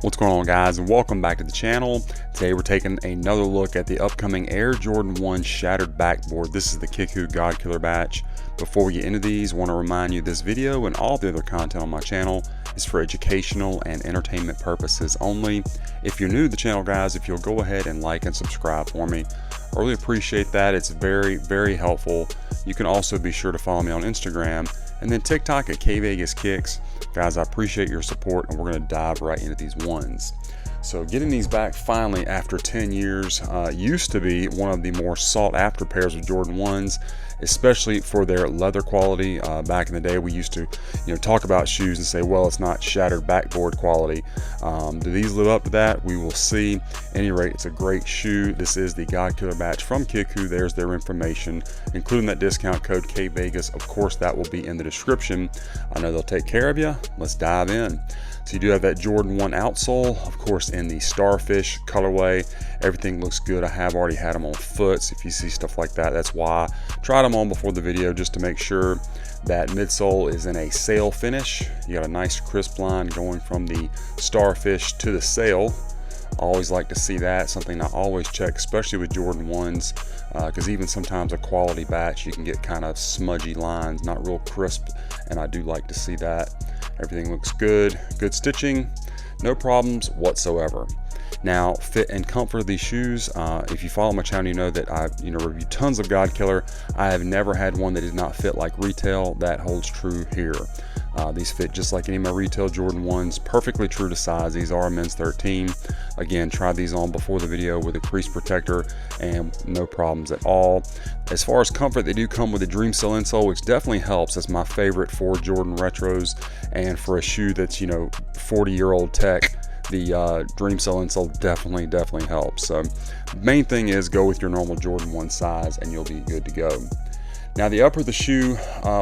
What's going on, guys, and welcome back to the channel. Today we're taking another look at the upcoming Air Jordan 1 Shattered Backboard. This is the Kickwho godkiller batch. Before we get into these, I want to remind you this video and all the other content on my channel is for educational and entertainment purposes only. If you're new to the channel, guys, if you'll go ahead and like and subscribe for me, I really appreciate that. It's very helpful. You can also be sure to follow me on Instagram and then TikTok at kvegaskickz. Guys, I appreciate your support, and we're going to dive right into these ones. So getting these back finally after 10 years used to be one of the more sought after pairs of Jordan 1s, especially for their leather quality. Back in the day, we used to talk about shoes and say, well, it's not shattered backboard quality. Do these live up to that? We will see. At any rate, it's a great shoe. This is the godkiller batch from Kickwho. There's their information, including that discount code kvegas. Of course, that will be in the description. I know they'll take care of you. Let's dive in. So you do have that Jordan 1 outsole, of course, in the starfish colorway. Everything looks good. I have already had them on foot, so if you see stuff like that, that's why I tried them on before the video, just to make sure that midsole is in a sail finish. You got a nice crisp line going from the starfish to the sail. I always like to see that, something I always check, especially with Jordan 1s, because even sometimes a quality batch, you can get kind of smudgy lines, not real crisp, and I do like to see that. Everything looks good, good stitching, no problems whatsoever. Now, fit and comfort of these shoes, if you follow my channel, you know that I've reviewed tons of godkiller. I have never had one that did not fit like retail. That holds true here. These fit just like any of my retail Jordan 1s, perfectly true to size. These are a men's 13. Again, tried these on before the video with a crease protector and no problems at all. As far as comfort, they do come with a dream seal insole, which definitely helps. That's my favorite for Jordan retros, and for a shoe that's 40-year-old tech, the dream seal insole definitely helps. So main thing is go with your normal Jordan 1 size and you'll be good to go. Now the upper of the shoe,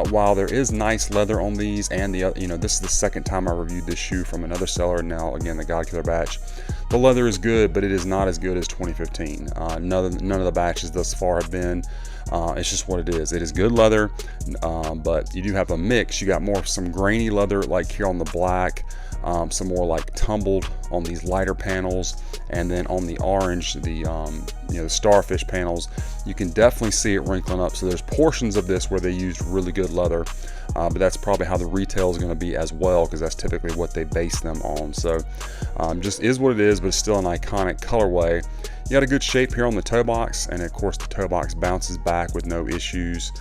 while there is nice leather on these, and this is the second time I reviewed this shoe from another seller. Now again, the godkiller batch, the leather is good, but it is not as good as 2015. None of the batches thus far have been. It's just what it is. It is good leather, but you do have a mix. You got some grainy leather like here on the black, some more like tumbled on these lighter panels, and then on the orange, the starfish panels, you can definitely see it wrinkling up. So there's portions of this where they used really good leather, but that's probably how the retail is going to be as well, because that's typically what they base them on. So just is what it is, but it's still an iconic colorway. You got a good shape here on the toe box, and of course the toe box bounces back with no issues.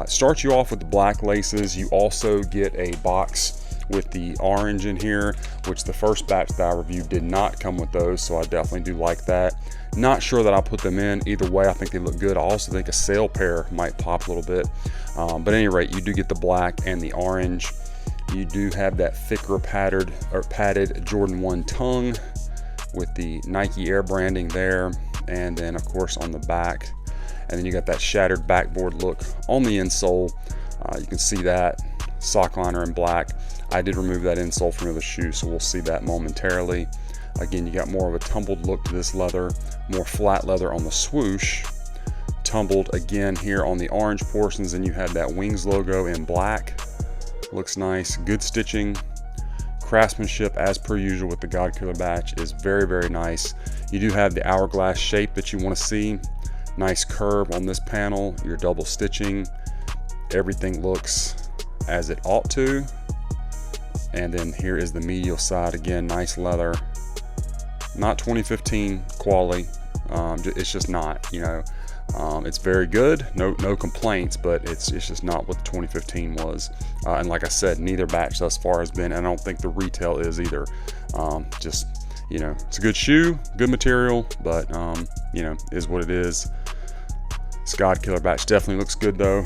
Starts you off with the black laces. You also get a box with the orange in here, which the first batch that I reviewed did not come with those, so I definitely do like that. Not sure that I'll put them in. Either way, I think they look good. I also think a sail pair might pop a little bit, but at any rate, you do get the black and the orange. You do have that thicker padded Jordan 1 tongue with the Nike Air branding there, and then of course on the back, and then you got that shattered backboard look on the insole. You can see that sock liner in black. I did remove that insole from the shoe, so we'll see that momentarily. Again, you got more of a tumbled look to this leather, more flat leather on the swoosh, tumbled again here on the orange portions, and you have that Wings logo in black. Looks nice, good stitching. Craftsmanship, as per usual with the godkiller batch, is very nice. You do have the hourglass shape that you want to see. Nice curve on this panel, your double stitching. Everything looks as it ought to. And then here is the medial side. Again, nice leather. Not 2015 quality. It's just not. It's very good. No complaints, but it's just not what the 2015 was. And like I said, neither batch thus far has been, and I don't think the retail is either. It's a good shoe, good material, but is what it is. This godkiller batch definitely looks good though.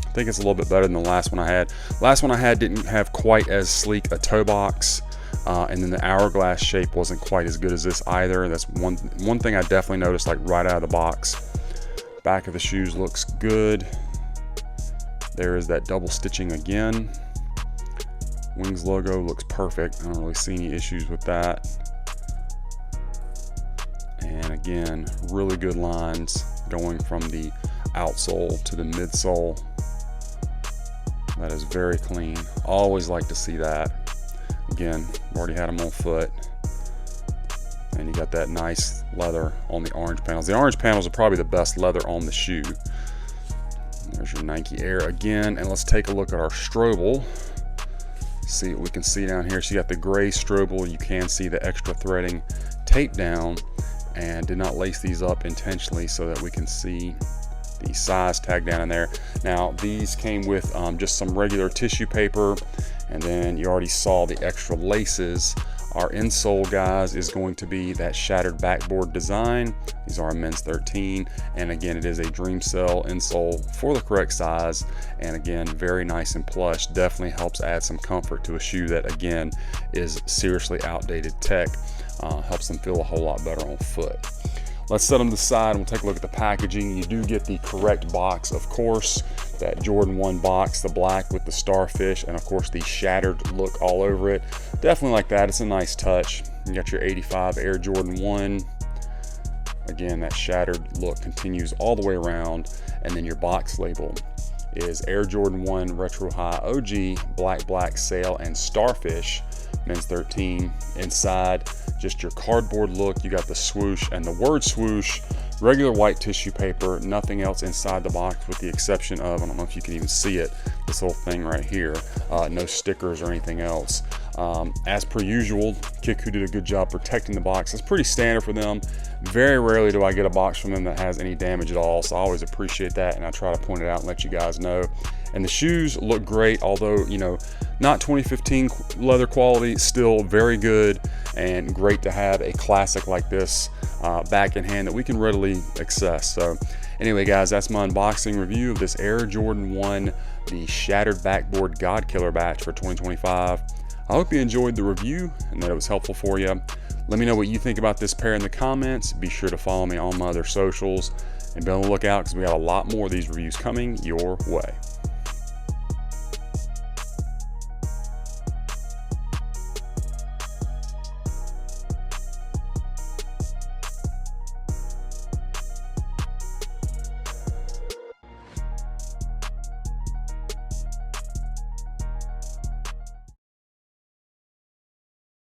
I think it's a little bit better than the last one I had. Last one I had didn't have quite as sleek a toe box, and then the hourglass shape wasn't quite as good as this either. That's one thing I definitely noticed, like right out of the box. Back of the shoes looks good. There is that double stitching again. Wings logo looks perfect. I don't really see any issues with that. And again, really good lines going from the outsole to the midsole. That is very clean. Always like to see that. Again, already had them on foot. And you got that nice leather on the orange panels. The orange panels are probably the best leather on the shoe. There's your Nike Air again. And let's take a look at our Strobel. See what we can see down here. So you got the gray Strobel. You can see the extra threading taped down, and did not lace these up intentionally so that we can see the size tag down in there. Now these came with just some regular tissue paper, and then you already saw the extra laces. Our insole, guys, is going to be that Shattered Backboard design. These are a men's 13, and again, it is a Dream Cell insole for the correct size, and again, very nice and plush. Definitely helps add some comfort to a shoe that, again, is seriously outdated tech. Helps them feel a whole lot better on foot. Let's set them to the side and we'll take a look at the packaging. You do get the correct box, of course, that Jordan 1 box, the black with the starfish, and of course the shattered look all over it. Definitely like that. It's a nice touch. You got your 85 Air Jordan 1. Again, that shattered look continues all the way around. And then your box label is Air Jordan 1 Retro High OG black sail and starfish, men's 13. Inside, just your cardboard look. You got the swoosh and the word swoosh, regular white tissue paper, nothing else inside the box with the exception of, I don't know if you can even see it, this whole thing right here. No stickers or anything else. As per usual, Kickwho did a good job protecting the box. It's pretty standard for them. Very rarely do I get a box from them that has any damage at all, so I always appreciate that, and I try to point it out and let you guys know. And the shoes look great, although, you know, not 2015 leather quality, still very good, and great to have a classic like this back in hand that we can readily access. So anyway, guys, that's my unboxing review of this Air Jordan 1, the Shattered Backboard godkiller batch for 2025. I hope you enjoyed the review and that it was helpful for you. Let me know what you think about this pair in the comments. Be sure to follow me on my other socials and be on the lookout because we got a lot more of these reviews coming your way.